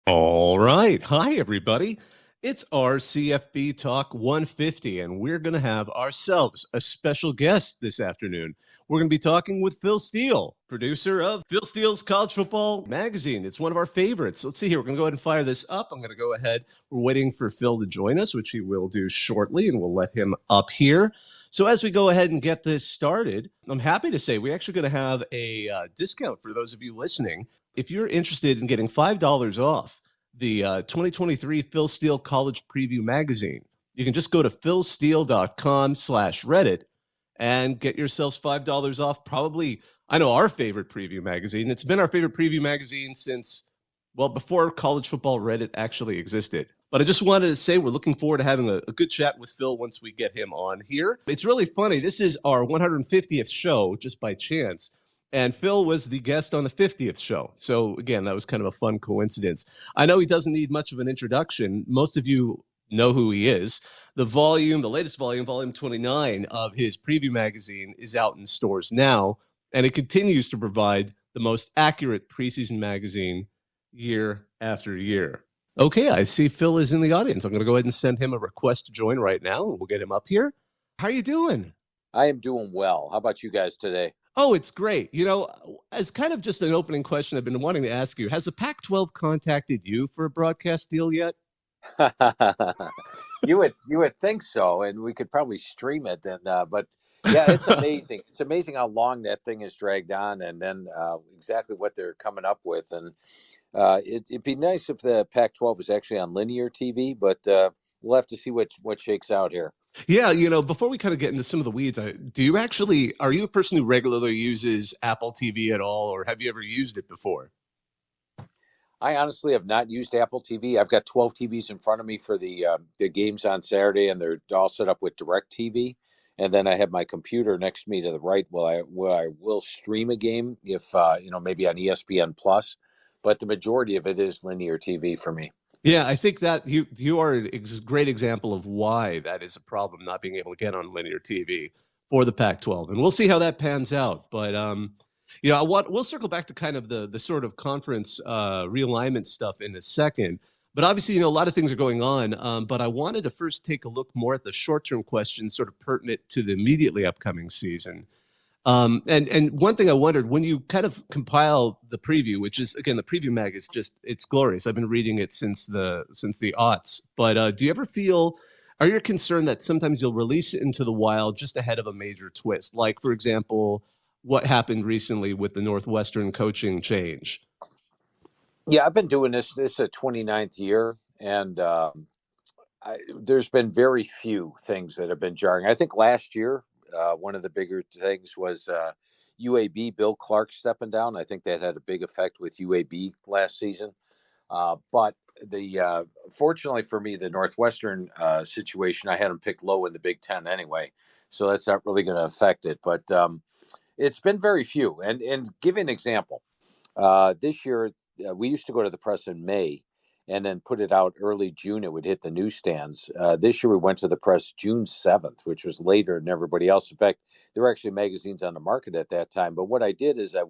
All right. Hi, everybody. It's our CFB Talk 150, and we're going to have ourselves a special guest this afternoon. We're going to be talking with Phil Steele, producer of Phil Steele's College Football Magazine. It's one of our favorites. Let's see here. We're going to go ahead and fire this up. I'm going to go ahead. We're waiting for Phil to join us, which he will do shortly, and we'll let him up here. So as we go ahead and get this started, I'm happy to say we're actually going to have a discount for those of you listening. If you're interested in getting $5 off the 2023 Phil Steele College Preview Magazine, you can just go to philsteele.com/Reddit and get yourselves $5 off. Probably, I know, our favorite preview magazine. It's been our favorite preview magazine since, well, before college football Reddit actually existed. But I just wanted to say we're looking forward to having a good chat with Phil once we get him on here. It's really funny. This is our 150th show, just by chance. And Phil was the guest on the 50th show. So, again, that was kind of a fun coincidence. I know he doesn't need much of an introduction. Most of you know who he is. The latest volume, volume 29 of his preview magazine is out in stores now, and it continues to provide the most accurate preseason magazine year after year. Okay, I see Phil is in the audience. I'm going to go ahead and send him a request to join right now, and we'll get him up here. How are you doing? I am doing well. How about you guys today? Oh, it's great. You know, as kind of just an opening question, I've been wanting to ask you, has the Pac-12 contacted you for a broadcast deal yet? You would think so, and we could probably stream it. And but yeah, it's amazing. It's amazing how long that thing is dragged on, and then exactly what they're coming up with. And it'd be nice if the Pac-12 was actually on linear TV, but we'll have to see what shakes out here. Yeah, you know, before we kind of get into some of the weeds, are you a person who regularly uses Apple TV at all, or have you ever used it before? I honestly have not used Apple TV. I've got 12 TVs in front of me for the games on Saturday, and they're all set up with Direct TV. And then I have my computer next to me to the right. Where I will stream a game if maybe on ESPN Plus, but the majority of it is linear TV for me. Yeah, I think that you are a great example of why that is a problem, not being able to get on linear TV for the Pac-12, and we'll see how that pans out. But we'll circle back to kind of the sort of conference realignment stuff in a second. But obviously, you know, a lot of things are going on. But I wanted to first take a look more at the short-term questions, sort of pertinent to the immediately upcoming season. And one thing I wondered, when you kind of compile the preview, which is, again, the preview mag is just, it's glorious. I've been reading it since the aughts. But do you ever feel, are you concerned that sometimes you'll release it into the wild just ahead of a major twist? Like, for example, what happened recently with the Northwestern coaching change? Yeah, I've been doing this. This is a 29th year, and there's been very few things that have been jarring. I think last year, one of the bigger things was UAB, Bill Clark stepping down. I think that had a big effect with UAB last season. But the fortunately for me, the Northwestern situation, I had them picked low in the Big Ten anyway, so that's not really going to affect it. But it's been very few. And give you an example. This year, we used to go to the press in May and then put it out early June. It would hit the newsstands. This year, we went to the press June 7th, which was later than everybody else. In fact, there were actually magazines on the market at that time. But what I did is I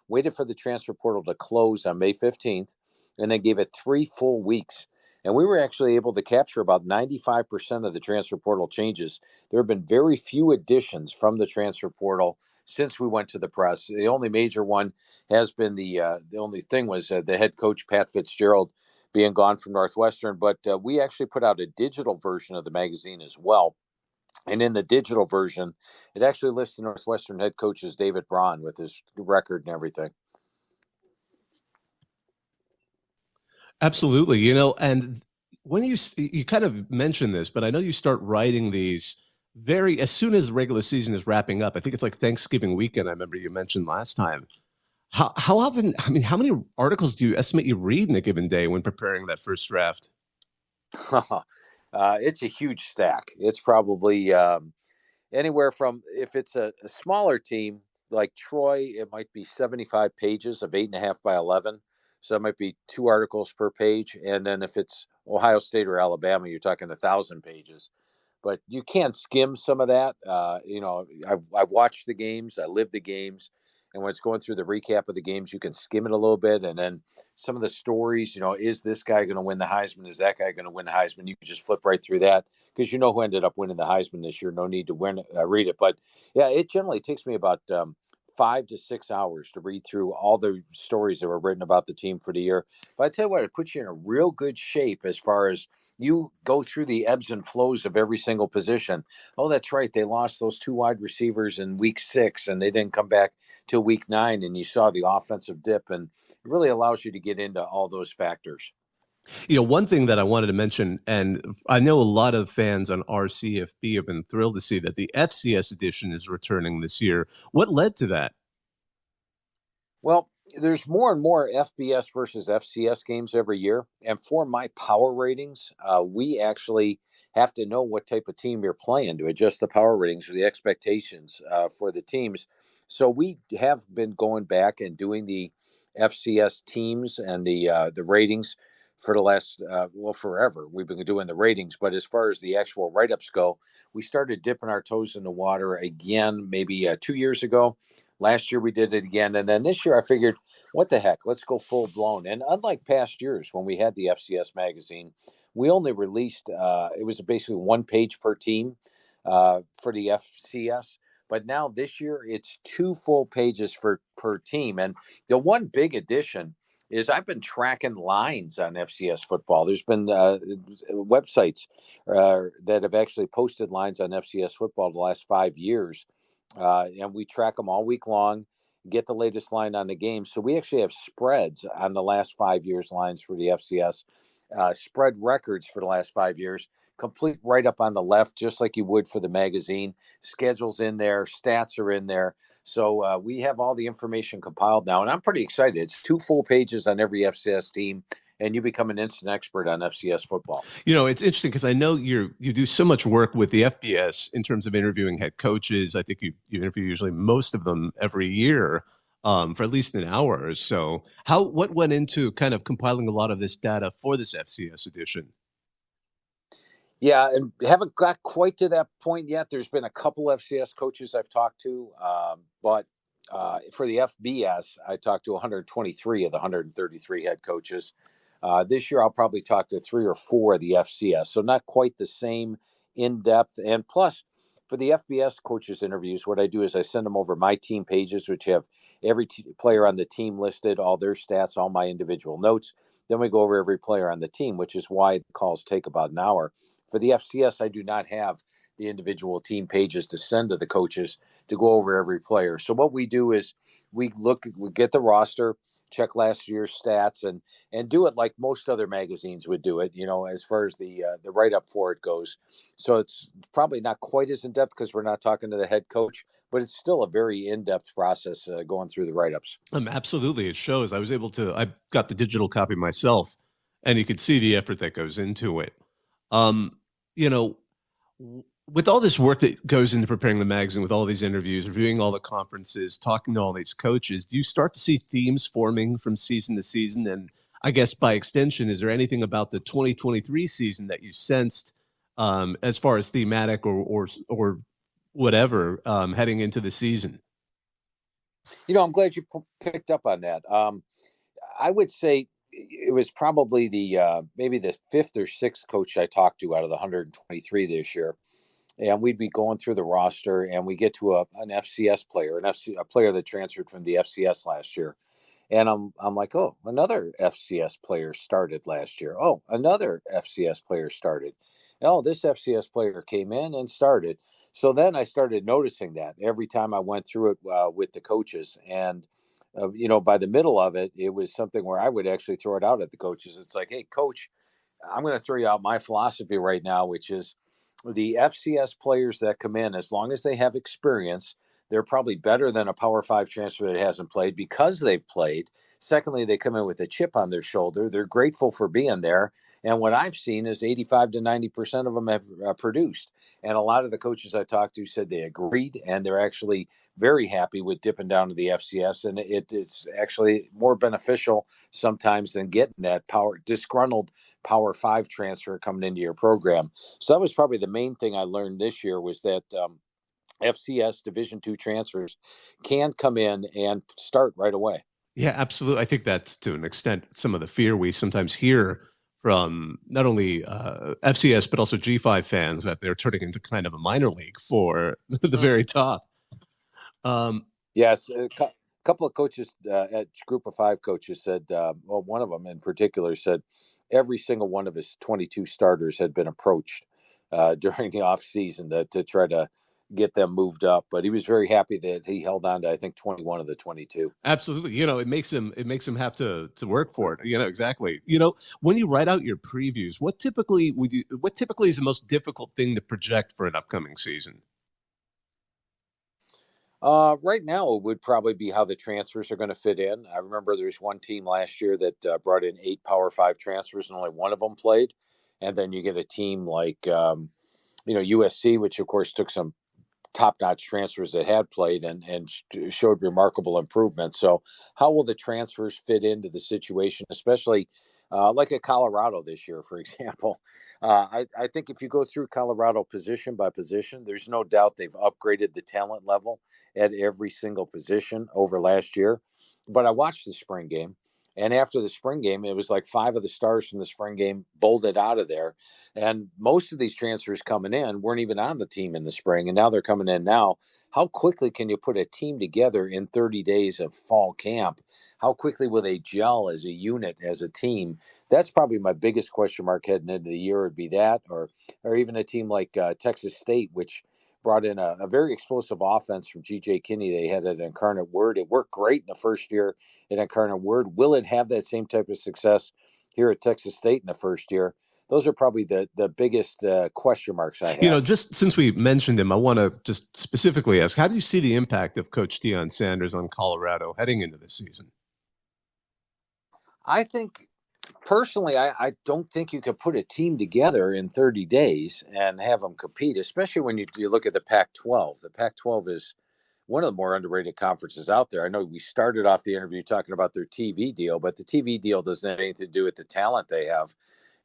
waited for the transfer portal to close on May 15th and then gave it 3 full weeks. And we were actually able to capture about 95% of the transfer portal changes. There have been very few additions from the transfer portal since we went to the press. The only major one has been the only thing was the head coach, Pat Fitzgerald, being gone from Northwestern. But we actually put out a digital version of the magazine as well. And in the digital version, it actually lists the Northwestern head coach as David Braun with his record and everything. Absolutely. You know, and when you kind of mentioned this, but I know you start writing these very as soon as the regular season is wrapping up. I think it's like Thanksgiving weekend. I remember you mentioned last time. How often? I mean, how many articles do you estimate you read in a given day when preparing that first draft? It's a huge stack. It's probably anywhere from, if it's a smaller team like Troy, it might be 75 pages of 8.5 by 11. So it might be 2 articles per page. And then if it's Ohio State or Alabama, you're talking 1,000 pages. But you can't skim some of that. I've watched the games, I lived the games, And when it's going through the recap of the games, you can skim it a little bit. And then some of the stories, is this guy going to win the Heisman? Is that guy going to win the Heisman? You can just flip right through that because you know who ended up winning the Heisman this year. No need to read it. But yeah, it generally takes me about 5 to 6 hours to read through all the stories that were written about the team for the year. But I tell you what, it puts you in a real good shape as far as you go through the ebbs and flows of every single position. Oh, that's right. They lost those two wide receivers in week 6 and they didn't come back till week 9. And you saw the offensive dip, and it really allows you to get into all those factors. One thing that I wanted to mention, and I know a lot of fans on our CFB have been thrilled to see that the FCS edition is returning this year. What led to that? Well, there's more and more FBS versus FCS games every year. And for my power ratings, we actually have to know what type of team you're playing to adjust the power ratings or the expectations for the teams. So we have been going back and doing the FCS teams and the ratings for the last, forever. We've been doing the ratings. But as far as the actual write ups go, we started dipping our toes in the water again maybe 2 years ago. Last year we did it again. And then this year I figured, what the heck, let's go full blown. And unlike past years when we had the FCS magazine, we only released, it was basically one page per team for the FCS. But now this year it's 2 full pages per team. And the one big addition is I've been tracking lines on FCS football. There's been websites that have actually posted lines on FCS football the last 5 years. And we track them all week long, get the latest line on the game. So we actually have spreads on the last 5 years lines for the FCS, spread records for the last 5 years, complete right up on the left, just like you would for the magazine. Schedules in there, stats are in there. So we have all the information compiled now, and I'm pretty excited. It's 2 full pages on every FCS team, and you become an instant expert on FCS football. It's interesting because I know you do so much work with the FBS in terms of interviewing head coaches. I think you interview usually most of them every year for at least an hour or so. What went into kind of compiling a lot of this data for this FCS edition? Yeah, and haven't got quite to that point yet. There's been a couple FCS coaches I've talked to, but for the FBS, I talked to 123 of the 133 head coaches. This year, I'll probably talk to 3 or 4 of the FCS, so not quite the same in depth. And plus, for the FBS coaches interviews, what I do is I send them over my team pages, which have every player on the team listed, all their stats, all my individual notes. Then we go over every player on the team, which is why the calls take about an hour. For the FCS, I do not have the individual team pages to send to the coaches to go over every player. So what we do is we get the roster, check last year's stats, and do it like most other magazines would do it. As far as the write up for it goes. So it's probably not quite as in depth because we're not talking to the head coach, but it's still a very in depth process going through the write ups. Absolutely, it shows. I got the digital copy myself, and you could see the effort that goes into it. Um, you know, with all this work that goes into preparing the magazine, with all these interviews, reviewing all the conferences, talking to all these coaches, do you start to see themes forming from season to season? And I guess by extension, is there anything about the 2023 season that you sensed as far as thematic or whatever heading into the season? I'm glad you picked up on that. I would say it was probably the maybe the 5th or 6th coach I talked to out of the 123 this year, and we'd be going through the roster, and we get to an FCS player, a player that transferred from the FCS last year, and I'm like, oh, another FCS player started last year. Oh, another FCS player started. Oh, this FCS player came in and started. So then I started noticing that every time I went through it with the coaches, and by the middle of it, it was something where I would actually throw it out at the coaches. It's like, hey, coach, I'm going to throw you out my philosophy right now, which is the FCS players that come in, as long as they have experience, they're probably better than a Power 5 transfer that hasn't played because they've played. Secondly, they come in with a chip on their shoulder. They're grateful for being there. And what I've seen is 85 to 90% of them have produced. And a lot of the coaches I talked to said they agreed, and they're actually very happy with dipping down to the FCS. And it is actually more beneficial sometimes than getting that disgruntled Power 5 transfer coming into your program. So that was probably the main thing I learned this year was that FCS Division II transfers can come in and start right away. Yeah, absolutely. I think that's to an extent some of the fear we sometimes hear from not only FCS but also G5 fans that they're turning into kind of a minor league for the very top. Yes, couple of coaches at Group of Five coaches said, well, one of them in particular said every single one of his 22 starters had been approached during the off season to try to get them moved up, but he was very happy that he held on to, I think, 21 of the 22. Absolutely. It makes him have to work for it. Exactly. When you write out your previews, what typically is the most difficult thing to project for an upcoming season? Right now, it would probably be how the transfers are going to fit in. I remember there's one team last year that brought in 8 Power 5 transfers, and only one of them played. And then you get a team like USC, which of course took some top-notch transfers that had played and showed remarkable improvement. So, how will the transfers fit into the situation, especially like at Colorado this year, for example? I think if you go through Colorado position by position, there's no doubt they've upgraded the talent level at every single position over last year. But I watched the spring game. And after the spring game, it was like 5 of the stars from the spring game bolted out of there. And most of these transfers coming in weren't even on the team in the spring, and now they're coming in now. How quickly can you put a team together in 30 days of fall camp? How quickly will they gel as a unit, as a team? That's probably my biggest question mark heading into the year would be that, or even a team like Texas State, which brought in a very explosive offense from G.J. Kinney. They had an Incarnate Word. It worked great in the first year at Incarnate Word. Will it have that same type of success here at Texas State in the first year? Those are probably the biggest question marks I have. Just since we mentioned him, I want to just specifically ask, how do you see the impact of Coach Deion Sanders on Colorado heading into this season? I think personally, I don't think you could put a team together in 30 days and have them compete, especially when you look at the Pac 12. The Pac 12 is one of the more underrated conferences out there. I know we started off the interview talking about their TV deal, but the TV deal doesn't have anything to do with the talent they have.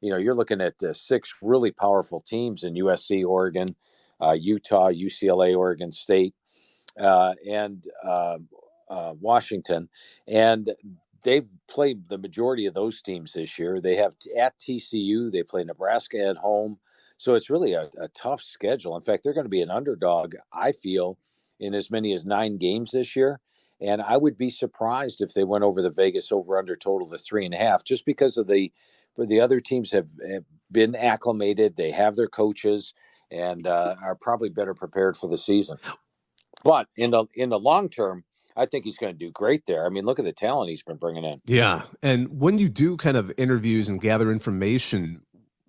You're looking at 6 really powerful teams in USC, Oregon, Utah, UCLA, Oregon State, and Washington. And they've played the majority of those teams this year. They have at TCU, they play Nebraska at home. So it's really a tough schedule. In fact, they're going to be an underdog, I feel, in as many as 9 games this year. And I would be surprised if they went over the Vegas over under total to 3.5, just because of the other teams have been acclimated. They have their coaches and are probably better prepared for the season. But in the long term, I think he's going to do great there. I mean, look at the talent he's been bringing in. Yeah. And when you do kind of interviews and gather information,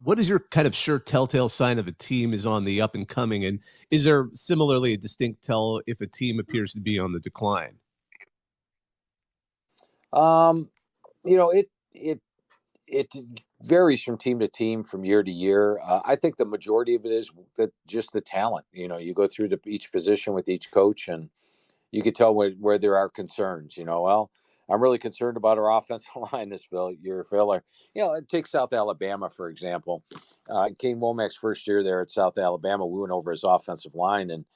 what is your kind of sure telltale sign of a team is on the up and coming? And is there similarly a distinct tell if a team appears to be on the decline? Um, it varies from team to team, from year to year. I think the majority of it is that just the talent. You go through each position with each coach, and you can tell where there are concerns. Well, I'm really concerned about our offensive line this year, Phil. Or, take South Alabama, for example. Kane Womack's first year there at South Alabama, we went over his offensive line, and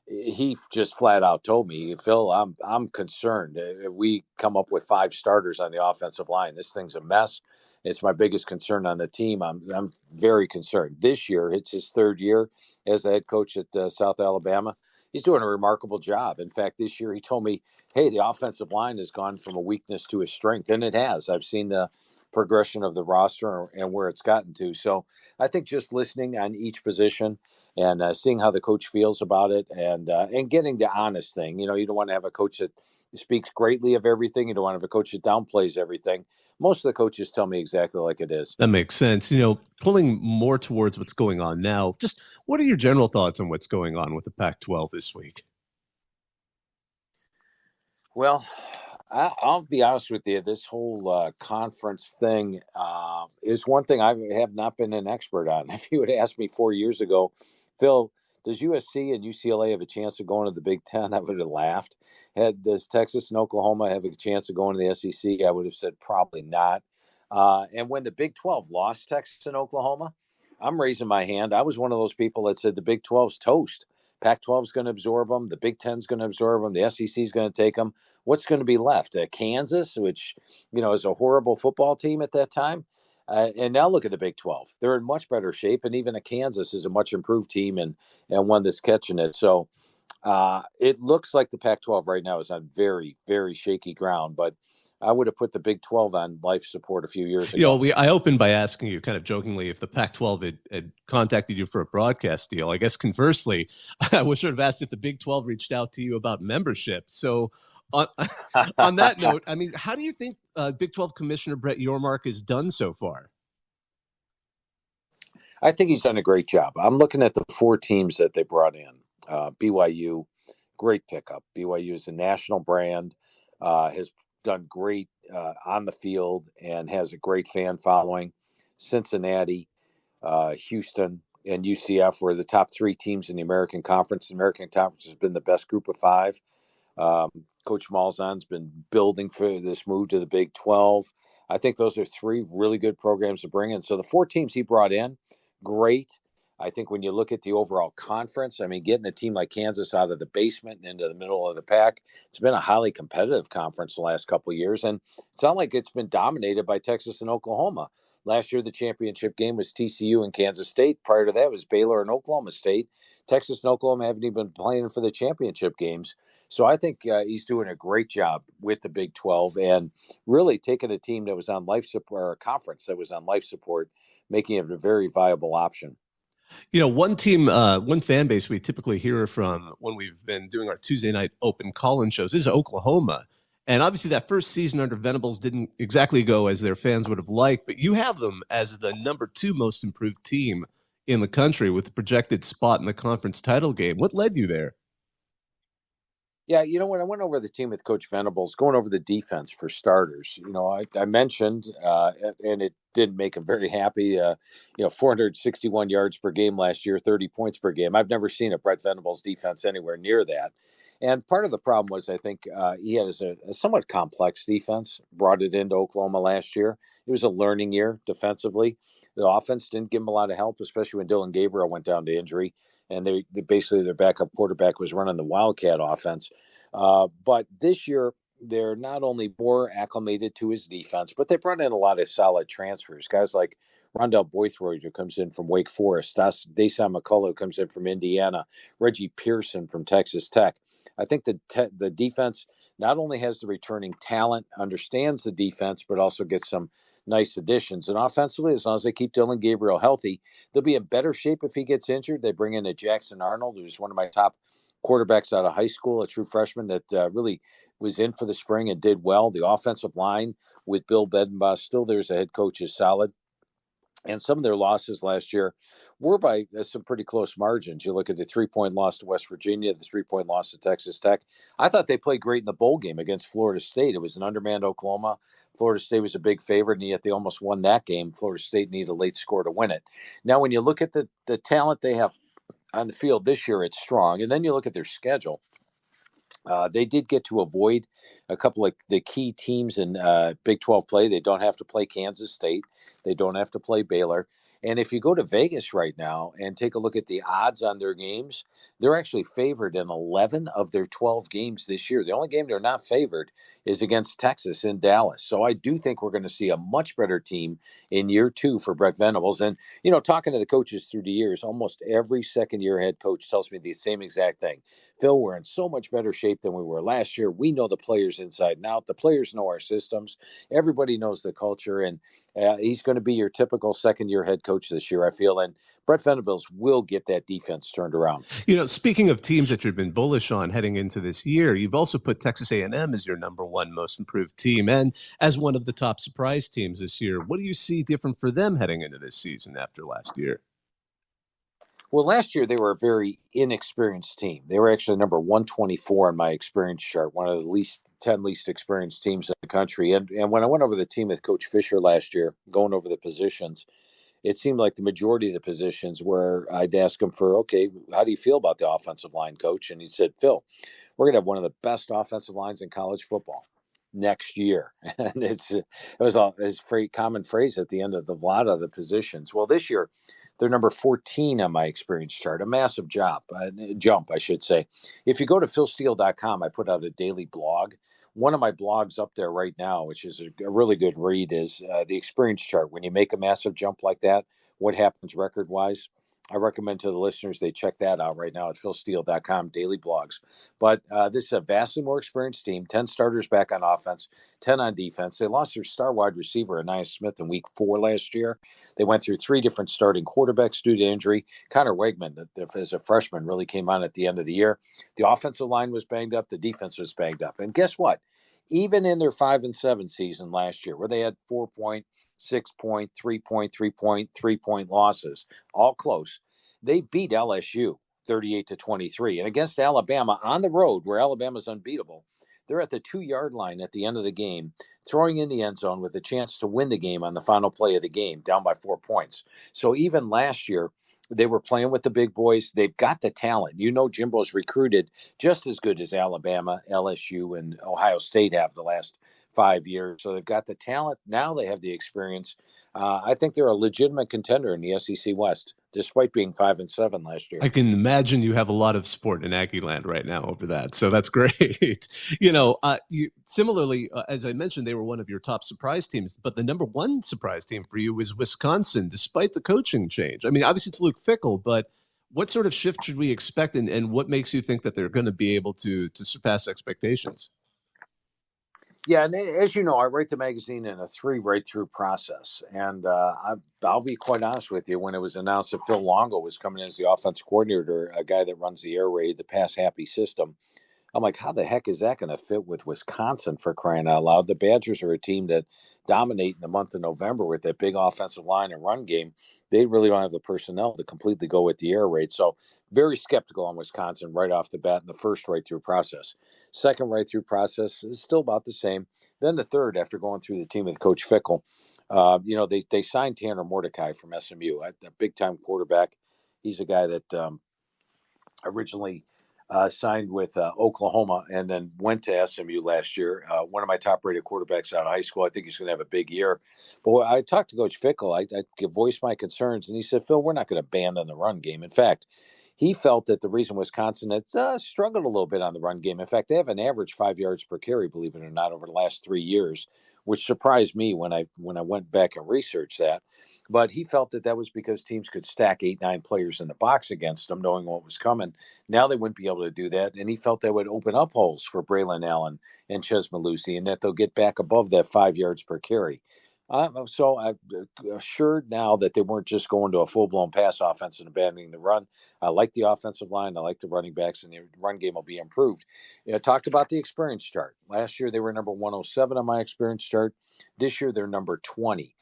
he just flat out told me, Phil, I'm concerned if we come up with 5 starters on the offensive line. This thing's a mess. It's my biggest concern on the team. I'm very concerned. This year, it's his 3rd year as the head coach at South Alabama. He's doing a remarkable job. In fact, this year he told me, "Hey, the offensive line has gone from a weakness to a strength," and it has. I've seen the progression of the roster and where it's gotten to. So I think just listening on each position and seeing how the coach feels about it, and getting the honest thing. You don't want to have a coach that speaks greatly of everything. You don't want to have a coach that downplays everything. Most of the coaches tell me exactly like it is. That makes sense. Pulling more towards what's going on now, just what are your general thoughts on what's going on with the Pac-12 this week? Well, I'll be honest with you. This whole conference thing is one thing I have not been an expert on. If you had asked me 4 years ago, Phil, does USC and UCLA have a chance of going to the Big Ten? I would have laughed. Does Texas and Oklahoma have a chance of going to the SEC? I would have said probably not. And when the Big 12 lost Texas and Oklahoma, I'm raising my hand. I was one of those people that said the Big 12's toast. Pac-12 is going to absorb them. The Big Ten is going to absorb them. The SEC is going to take them. What's going to be left? Kansas, which, is a horrible football team at that time. And now look at the Big 12. They're in much better shape. And even a Kansas is a much improved team and one that's catching it. So it looks like the Pac-12 right now is on very, very shaky ground. But I would have put the Big 12 on life support a few years ago. I opened by asking you kind of jokingly if the Pac-12 had contacted you for a broadcast deal. I guess conversely, I was sort of asked if the Big 12 reached out to you about membership. So on that note, I mean, how do you think Big 12 Commissioner Brett Yormark has done so far? I think he's done a great job. I'm looking at the 4 teams that they brought in. BYU, great pickup. BYU is a national brand, has done great on the field and has a great fan following. Cincinnati, Houston, and UCF were the top 3 teams in the American Conference. The American Conference has been the best group of 5. Coach Malzahn's been building for this move to the Big 12. I think those are 3 really good programs to bring in. So the 4 teams he brought in, great. I think when you look at the overall conference, I mean, getting a team like Kansas out of the basement and into the middle of the pack, it's been a highly competitive conference the last couple of years. And it's not like it's been dominated by Texas and Oklahoma. Last year, the championship game was TCU and Kansas State. Prior to that was Baylor and Oklahoma State. Texas and Oklahoma haven't even been playing for the championship games. So I think he's doing a great job with the Big 12 and really taking a team that was on life support, or a conference that was on life support, making it a very viable option. One team, one fan base we typically hear from when we've been doing our Tuesday night open call-in shows is Oklahoma. And obviously that first season under Venables didn't exactly go as their fans would have liked, but you have them as the number 2 most improved team in the country with a projected spot in the conference title game. What led you there? Yeah, when I went over the team with Coach Venables, going over the defense for starters, I mentioned, and it didn't make him very happy, 461 yards per game last year, 30 points per game. I've never seen a Brett Venables defense anywhere near that. And part of the problem was, I think, he had a somewhat complex defense, brought it into Oklahoma last year. It was a learning year defensively. The offense didn't give him a lot of help, especially when Dylan Gabriel went down to injury. And they basically, their backup quarterback was running the Wildcat offense. But this year, they're not only more acclimated to his defense, but they brought in a lot of solid transfers. Guys like Rondell Boythroyd, who comes in from Wake Forest, Dasan McCullough, who comes in from Indiana, Reggie Pearson from Texas Tech. I think the defense not only has the returning talent, understands the defense, but also gets some nice additions. And offensively, as long as they keep Dylan Gabriel healthy, they'll be in better shape if he gets injured. They bring in a Jackson Arnold, who's one of my top quarterbacks out of high school, a true freshman that really was in for the spring and did well. The offensive line with Bill Bedenbaugh still there as a head coach is solid. And some of their losses last year were by some pretty close margins. You look at the 3-point loss to West Virginia, the 3-point loss to Texas Tech. I thought they played great in the bowl game against Florida State. It was an undermanned Oklahoma. Florida State was a big favorite, and yet they almost won that game. Florida State needed a late score to win it. Now, when you look at the talent they have on the field this year, it's strong. And then you look at their schedule. They did get to avoid a couple of the key teams in Big 12 play. They don't have to play Kansas State. They don't have to play Baylor. And if you go to Vegas right now and take a look at the odds on their games, they're actually favored in 11 of their 12 games this year. The only game they're not favored is against Texas in Dallas. So I do think we're going to see a much better team in year 2 for Brett Venables. And, talking to the coaches through the years, almost every second-year head coach tells me the same exact thing. Phil, we're in so much better shape than we were last year. We know the players inside and out. The players know our systems. Everybody knows the culture. And he's going to be your typical second-year head coach this year, I feel. And Brett Venables will get that defense turned around. Speaking of teams that you've been bullish on heading into this year, you've also put Texas A&M as your number 1 most improved team and as one of the top surprise teams this year. What do you see different for them heading into this season after last year? Well, last year they were a very inexperienced team. They were actually number 124 on my experience chart, one of the 10 least experienced teams in the country. And when I went over the team with Coach Fisher last year, going over the positions, it seemed like the majority of the positions where I'd ask him for, okay, how do you feel about the offensive line, Coach? And he said, Phil, we're going to have one of the best offensive lines in college football. next year. And it was a common phrase at the end of a lot of the positions. Well, this year they're number 14 on my experience chart, a massive jump, I should say. If you go to philsteele.com, I put out a daily blog. One of my blogs up there right now, which is a really good read, is the experience chart. When you make a massive jump like that, what happens record wise? I recommend to the listeners they check that out right now at philsteele.com, daily blogs. But this is a vastly more experienced team, 10 starters back on offense, 10 on defense. They lost their star wide receiver, Anais Smith, in week 4 last year. They went through 3 different starting quarterbacks due to injury. Connor Wegman, as a freshman, really came on at the end of the year. The offensive line was banged up. The defense was banged up. And guess what? Even in their 5-7 season last year, where they had 4-point, 6-point, 3-point, 3-point, 3-point losses, all close, they beat LSU 38-23. And against Alabama on the road, where Alabama's unbeatable, they're at the 2-yard line at the end of the game, throwing in the end zone with a chance to win the game on the final play of the game, down by 4 points. So even last year, they were playing with the big boys. They've got the talent. Jimbo's recruited just as good as Alabama, LSU, and Ohio State have the last 5 years. So they've got the talent. Now they have the experience. I think they're a legitimate contender in the SEC West, despite being 5-7 last year. I can imagine you have a lot of support in Aggie land right now over that. So that's great. Similarly, as I mentioned, they were one of your top surprise teams, but the number one surprise team for you was Wisconsin, despite the coaching change. I mean, obviously it's Luke Fickell, but what sort of shift should we expect, and what makes you think that they're going to be able to surpass expectations? Yeah, and as you know, I write the magazine in a 3 write-through process. And I'll be quite honest with you, when it was announced that Phil Longo was coming in as the offense coordinator, a guy that runs the air raid, the pass-happy system, I'm like, how the heck is that going to fit with Wisconsin, for crying out loud? The Badgers are a team that dominate in the month of November with that big offensive line and run game. They really don't have the personnel to completely go with the air raid. So very skeptical on Wisconsin right off the bat in the first right-through process. Second right-through process is still about the same. Then the third, after going through the team with Coach Fickell, they signed Tanner Mordecai from SMU, a big-time quarterback. He's a guy that originally signed with Oklahoma and then went to SMU last year. One of my top-rated quarterbacks out of high school. I think he's going to have a big year. But when I talked to Coach Fickell, I voiced my concerns, and he said, Phil, we're not going to abandon the run game. In fact, he felt that the reason Wisconsin had struggled a little bit on the run game, in fact, they have an average 5 yards per carry, believe it or not, over the last 3 years, which surprised me when I went back and researched that. But he felt that was because teams could stack 8-9 players in the box against them, knowing what was coming. Now they wouldn't be able to do that, and he felt that would open up holes for Braylon Allen and Ches Malusi, and that they'll get back above that 5 yards per carry. So I'm assured now that they weren't just going to a full-blown pass offense and abandoning the run. I like the offensive line. I like the running backs, and the run game will be improved. I talked about the experience chart. Last year, they were number 107 on my experience chart. This year, they're number 20.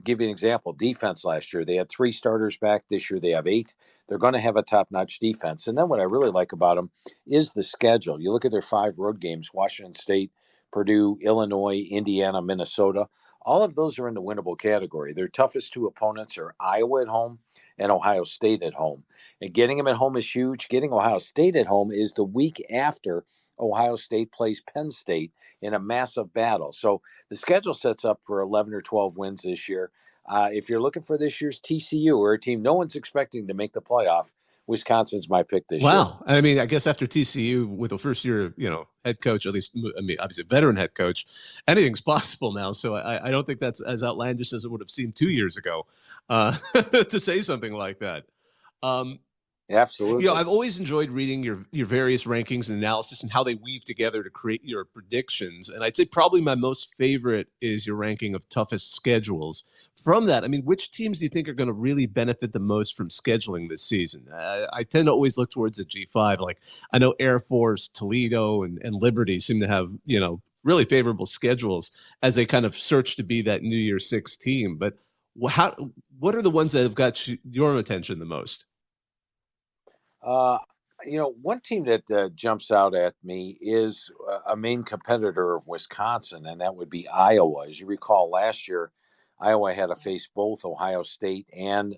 Give you an example. Defense last year, they had 3 starters back. This year, they have 8. They're going to have a top-notch defense. And then what I really like about them is the schedule. You look at their 5 road games, Washington State, Purdue, Illinois, Indiana, Minnesota. All of those are in the winnable category. Their toughest 2 opponents are Iowa at home and Ohio State at home. And getting them at home is huge. Getting Ohio State at home is the week after Ohio State plays Penn State in a massive battle. So the schedule sets up for 11 or 12 wins this year. If you're looking for this year's TCU, or a team no one's expecting to make the playoff, Wisconsin's my pick this year. Wow. I mean, I guess after TCU with a first year, head coach, at least, I mean, obviously veteran head coach, anything's possible now. So I don't think that's as outlandish as it would have seemed 2 years ago to say something like that. Absolutely. I've always enjoyed reading your various rankings and analysis and how they weave together to create your predictions. And I'd say probably my most favorite is your ranking of toughest schedules. From that, I mean, which teams do you think are going to really benefit the most from scheduling this season? I tend to always look towards the G5. Like, I know Air Force, Toledo, and Liberty seem to have, really favorable schedules as they kind of search to be that New Year's Six team. But what are the ones that have got your attention the most? One team that jumps out at me is a main competitor of Wisconsin, and that would be Iowa. As you recall, last year, Iowa had to face both Ohio State and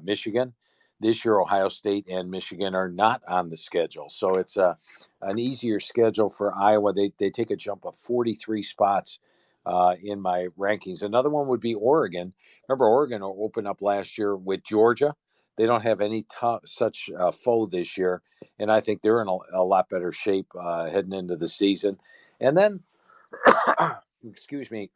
Michigan. This year, Ohio State and Michigan are not on the schedule. So it's an easier schedule for Iowa. They take a jump of 43 spots in my rankings. Another one would be Oregon. Remember, Oregon opened up last year with Georgia. They don't have any such foe this year, and I think they're in a lot better shape heading into the season. And then, excuse me,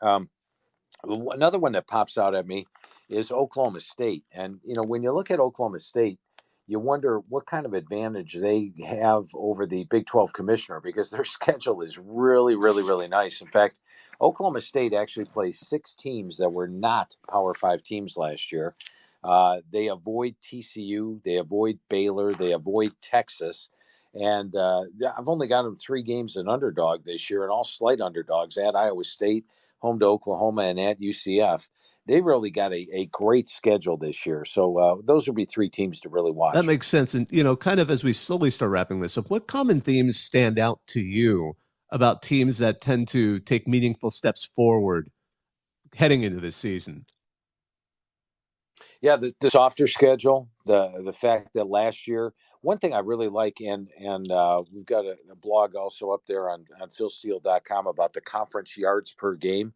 another one that pops out at me is Oklahoma State. And, when you look at Oklahoma State, you wonder what kind of advantage they have over the Big 12 commissioner because their schedule is really, really, really nice. In fact, Oklahoma State actually plays 6 teams that were not Power 5 teams last year. They avoid TCU, they avoid Baylor, they avoid Texas. And I've only got them 3 games an underdog this year, and all slight underdogs at Iowa State, home to Oklahoma, and at UCF. They really got a great schedule this year. So those would be 3 teams to really That watch. makes sense. And, kind of as we slowly start wrapping this up, what common themes stand out to you about teams that tend to take meaningful steps forward heading into this season? Yeah, the softer schedule, the fact that last year, one thing I really like, and we've got a blog also up there on philsteele.com about the conference yards per game.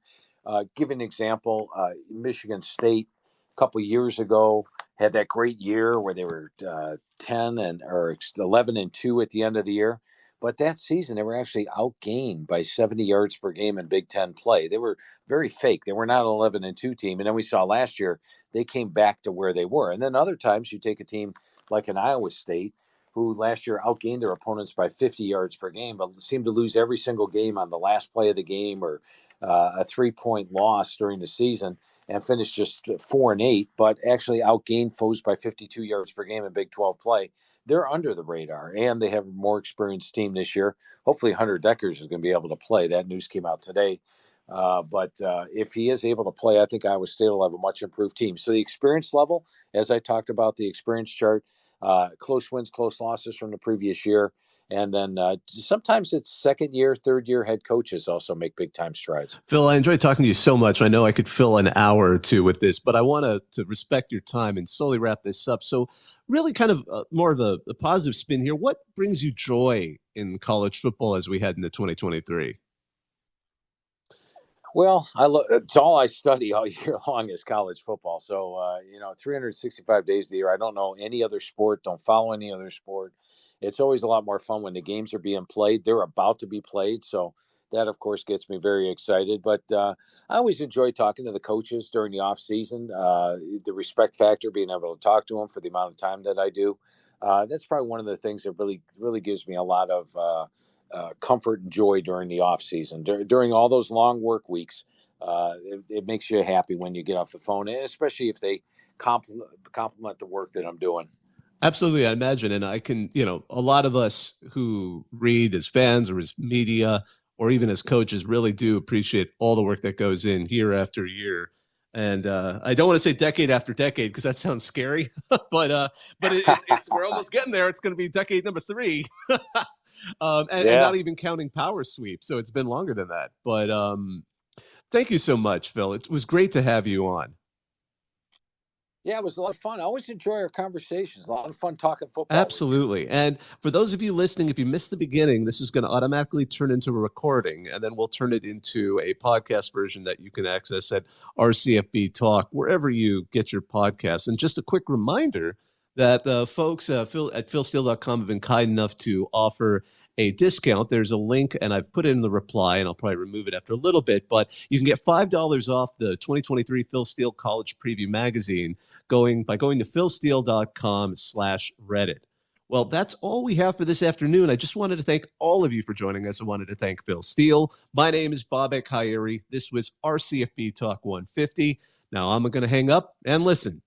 Give an example, Michigan State a couple years ago had that great year where they were 11-2 at the end of the year. But that season, they were actually outgained by 70 yards per game in Big Ten play. They were very fake. They were not an 11-2 team. And then we saw last year, they came back to where they were. And then other times, you take a team like an Iowa State, who last year outgained their opponents by 50 yards per game, but seemed to lose every single game on the last play of the game or a 3-point loss during the season and finished just 4-8, but actually outgained foes by 52 yards per game in Big 12 play. They're under the radar, and they have a more experienced team this year. Hopefully, Hunter Deckers is going to be able to play. That news came out today. But if he is able to play, I think Iowa State will have a much improved team. So the experience level, as I talked about the experience chart, close wins, close losses from the previous year. And then sometimes it's second year, third year head coaches also make big time strides. Phil, I enjoyed talking to you so much. I know I could fill an hour or two with this, but I want to respect your time and slowly wrap this up. So really kind of more of a positive spin here. What brings you joy in college football as we head into 2023? Well, it's all I study all year long is college football. So, 365 days of the year, I don't know any other sport, don't follow any other sport. It's always a lot more fun when the games are being played. They're about to be played. So that, of course, gets me very excited. But I always enjoy talking to the coaches during the off season. The respect factor, being able to talk to them for the amount of time that I do. That's probably one of the things that really, really gives me a lot of comfort and joy during the off season. During all those long work weeks, it makes you happy when you get off the phone, and especially if they compliment the work that I'm doing. Absolutely, I imagine. And I can, a lot of us who read as fans or as media or even as coaches really do appreciate all the work that goes in year after year. And I don't want to say decade after decade because that sounds scary, but we're almost getting there. It's going to be decade number 3. And not even counting power sweep. So it's been longer than that. But thank you so much, Phil. It was great to have you on. Yeah, it was a lot of fun. I always enjoy our conversations. A lot of fun talking football. Absolutely. And for those of you listening, if you missed the beginning, this is going to automatically turn into a recording, and then we'll turn it into a podcast version that you can access at our CFB Talk, wherever you get your podcasts. And just a quick reminder that the folks Phil at philsteele.com have been kind enough to offer a discount. There's a link, and I've put it in the reply, and I'll probably remove it after a little bit, but you can get $5 off the 2023 Phil Steele College Preview Magazine by going to philsteele.com/Reddit. Well, that's all we have for this afternoon. I just wanted to thank all of you for joining us. I wanted to thank Phil Steele. My name is Bobak Hayeri. This was RCFB Talk 150. Now I'm going to hang up and listen.